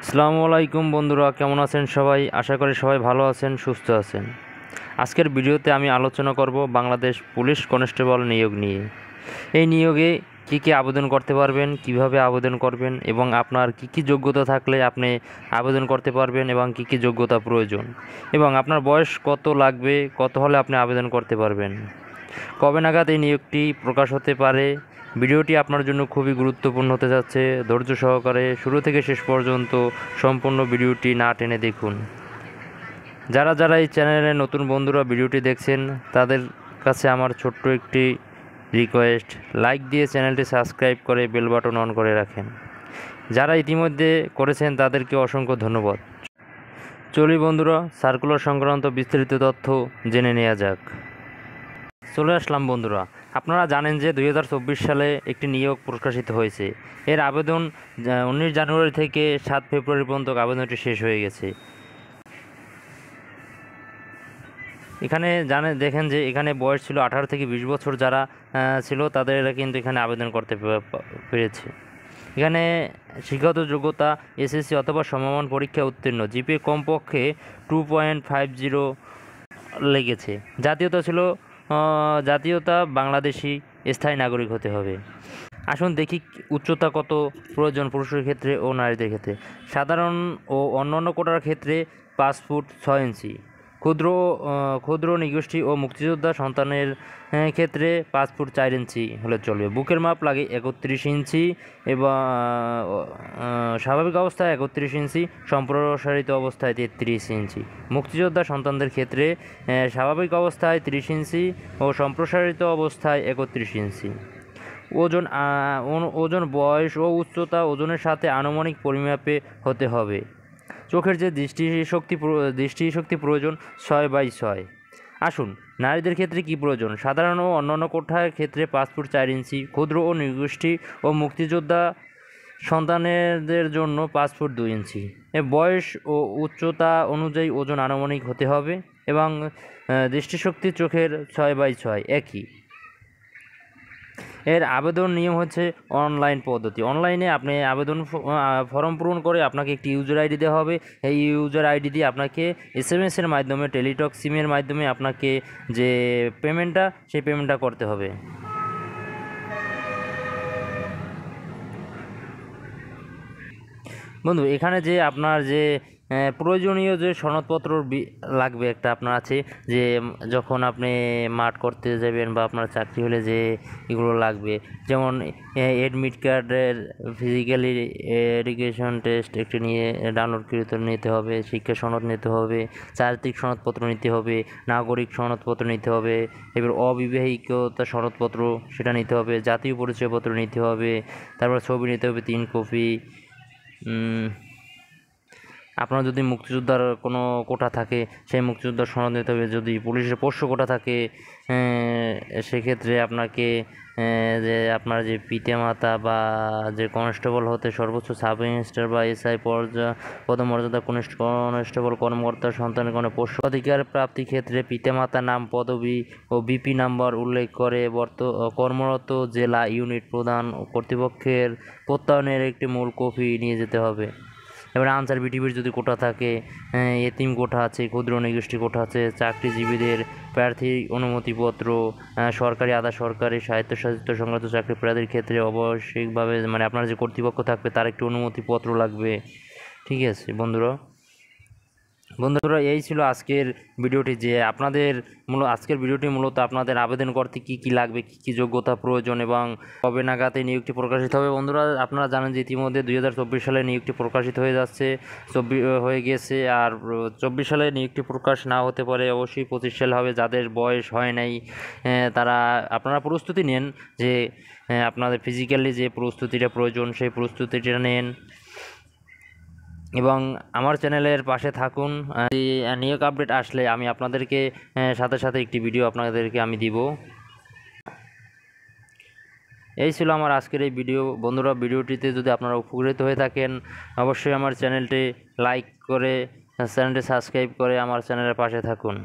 আসসালামু আলাইকুম বন্ধুরা, কেমন আছেন সবাই? আশা করি সবাই ভালো আছেন, সুস্থ আছেন। আজকের ভিডিওতে আমি আলোচনা করব বাংলাদেশ পুলিশ কনস্টেবল নিয়োগ নিয়ে। এই নিয়োগে কী আবেদন করতে পারবেন, কিভাবে আবেদন করবেন এবং আপনার কী যোগ্যতা থাকলে আপনি আবেদন করতে পারবেন এবং কী যোগ্যতা প্রয়োজন, এবং আপনার বয়স কত লাগবে, কত হলে আপনি আবেদন করতে পারবেন, কবে নাগাদ এই নিয়োগটি প্রকাশ হতে পারে। ভিডিওটি আপনার জন্য খুবই গুরুত্বপূর্ণ হতে যাচ্ছে। ধৈর্য সহকারে শুরু থেকে শেষ পর্যন্ত সম্পূর্ণ ভিডিওটি না টেনে দেখুন। যারা যারা এই চ্যানেলে নতুন বন্ধুরা ভিডিওটি দেখছেন, তাদের কাছে আমার ছোট্ট একটি রিকোয়েস্ট, লাইক দিয়ে চ্যানেলটি সাবস্ক্রাইব করে বেল বাটন অন করে রাখেন। যারা ইতিমধ্যে করেছেন তাদেরকে অসংখ্য ধন্যবাদ। চলি বন্ধুরা, সার্কুলার সংক্রান্ত বিস্তারিত তথ্য জেনে নেওয়া যাক। চলে আসলাম বন্ধুরা। আপনারা জানেন যে 2024 সালে একটি নিয়োগ প্রকাশিত হয়েছে। এর আবেদন 19 জানুয়ারি থেকে 7 ফেব্রুয়ারি পর্যন্ত আবেদনটি শেষ হয়ে গেছে। এখানে দেখেন যে এখানে বয়স ছিল 18 থেকে 20 বছর, যারা ছিল তাদের কিন্তু এখানে আবেদন করতে পেরেছে। এখানে শিক্ষাগত যোগ্যতা এসএসসি অথবা সমমান পরীক্ষা উত্তীর্ণ, জিপিএ কমপক্ষে 2.50 লেগেছে। জাতীয়তা বাংলাদেশি, স্থায়ী নাগরিক হতে হবে। আসুন দেখি উচ্চতা কত প্রয়োজন পুরুষের ক্ষেত্রে ও নারীদের ক্ষেত্রে। সাধারণ ও অন্যান্য কোটার ক্ষেত্রে 5 ফুট 6 ইঞ্চি, ক্ষুদ্র নৃগোষ্ঠী ও মুক্তিযোদ্ধা সন্তানের ক্ষেত্রে 5 ফুট 4 ইঞ্চি হলে চলবে। বুকের মাপ লাগে 31 ইঞ্চি এবং স্বাভাবিক অবস্থায় 31 ইঞ্চি, সম্প্রসারিত অবস্থায় 33 ইঞ্চি। মুক্তিযোদ্ধা সন্তানদের ক্ষেত্রে স্বাভাবিক অবস্থায় 30 ইঞ্চি ও সম্প্রসারিত অবস্থায় 31 ইঞ্চি। ওজন, বয়স ও উচ্চতা ওজনের সাথে আনুমানিক পরিমাপে হতে হবে। চোখের যে দৃষ্টিশক্তি প্রয়োজন 6/6। আসুন নারীদের ক্ষেত্রে কি প্রয়োজন। সাধারণ ও অন্যান্য কোঠার ক্ষেত্রে 5 ফুট 4 ইঞ্চি, ক্ষুদ্র ও নৃগোষ্ঠী ও মুক্তিযোদ্ধা সন্তানদের জন্য 5 ফুট 2 ইঞ্চি। বয়স ও উচ্চতা অনুযায়ী ওজন আনুমানিক হতে হবে এবং দৃষ্টিশক্তি চোখের 6/6 একই। এর আবেদন নিয়ম হচ্ছে অনলাইন পদ্ধতি। অনলাইনে আপনি আবেদন ফর্ম পূরণ করে আপনাকে একটি ইউজার আইডি দেওয়া হবে। এই ইউজার আইডি দিয়ে আপনাকে এসএমএসের মাধ্যমে, টেলিটক সিমের মাধ্যমে আপনাকে যে সেই পেমেন্টটা করতে হবে। বন্ধু, এখানে যে আপনার যে প্রয়োজনীয় যে সনদপত্র লাগবে একটা আপনার আছে, যে যখন আপনি মাঠ করতে যাবেন বা আপনার চাকরি হলে যে এগুলো লাগবে, যেমন অ্যাডমিট কার্ডের ফিজিক্যালি এডুকেশন টেস্ট একটি ডাউনলোড করে নিতে হবে, শিক্ষা সনদ নিতে হবে, চারিত্রিক সনদপত্র নিতে হবে, নাগরিক সনদপত্র নিতে হবে, এবার অবিবাহিকতা সনদপত্র সেটা নিতে হবে, জাতীয় পরিচয়পত্র নিতে হবে, তারপর ছবি নিতে হবে 3 কপি। আপনার যদি মুক্তিযোদ্ধার কোনো কোটা থাকে সেই মুক্তিযোদ্ধার সনদ নিতে হবে। যদি পুলিশের পোষ্য কোটা থাকে সেক্ষেত্রে আপনাকে যে আপনার যে পিতামাতা বা যে কনস্টেবল হতে সর্বোচ্চ সাব ইন্সপেক্টর বা এসআই পদমর্যাদা কনস্টেবল কর্মকর্তার সন্তানের কোনো পোষ্য অধিকার প্রাপ্তি ক্ষেত্রে পিতামাতার নাম, পদবি ও বিপি নাম্বার উল্লেখ করে কর্মরত জেলা ইউনিট প্রধান কর্তৃপক্ষের প্রত্যয়নের একটি মূল কপি নিয়ে যেতে হবে। এবার আনসার বিটিভির যদি কোটা থাকে, এতিম কোটা আছে, ক্ষুদ্র নৃগোষ্ঠী কোটা আছে, চাকরিজীবীদের প্রার্থী অনুমতিপত্র, সরকারি আধা সরকারি স্বায়ত্তশাসিত সংক্রান্ত চাকরি প্রার্থীর ক্ষেত্রে আবশ্যিকভাবে আপনার যে কর্তৃপক্ষ থাকবে তার একটি অনুমতিপত্র লাগবে। ঠিক আছে বন্ধুরা, এই ছিল আজকের ভিডিওটি। যে আজকের ভিডিওটি মূলত আপনাদের আবেদন করতে কি লাগবে, কি যোগ্যতা প্রয়োজন এবং কবে নাগাদ এই নিয়োগটি প্রকাশিত হবে। বন্ধুরা, আপনারা জানেন যে ইতিমধ্যে 2024 সালে নিয়োগটি প্রকাশিত হয়ে যাচ্ছে, হয়ে গেছে। আর 24 সালে নিয়োগটি প্রকাশ না হতে পারে, অবশ্যই 25 সাল হবে। যাদের বয়স হয় নাই আপনারা প্রস্তুতি নেন, যে আপনাদের ফিজিক্যালি যে প্রস্তুতিটা প্রয়োজন সেই প্রস্তুতিটা নেন এবং আমার চ্যানেলের পাশে থাকুন। নিয়োগ আপডেট আসলে আমি আপনাদেরকে সাথে সাথে একটি ভিডিও আপনাদেরকে আমি দিব। এই ছিল আমার আজকের এই ভিডিও। বন্ধুরা, ভিডিওটিতে যদি আপনারা উপকৃত হয়ে থাকেন অবশ্যই আমার চ্যানেলটি লাইক করে, চ্যানেলটি সাবস্ক্রাইব করে আমার চ্যানেলের পাশে থাকুন।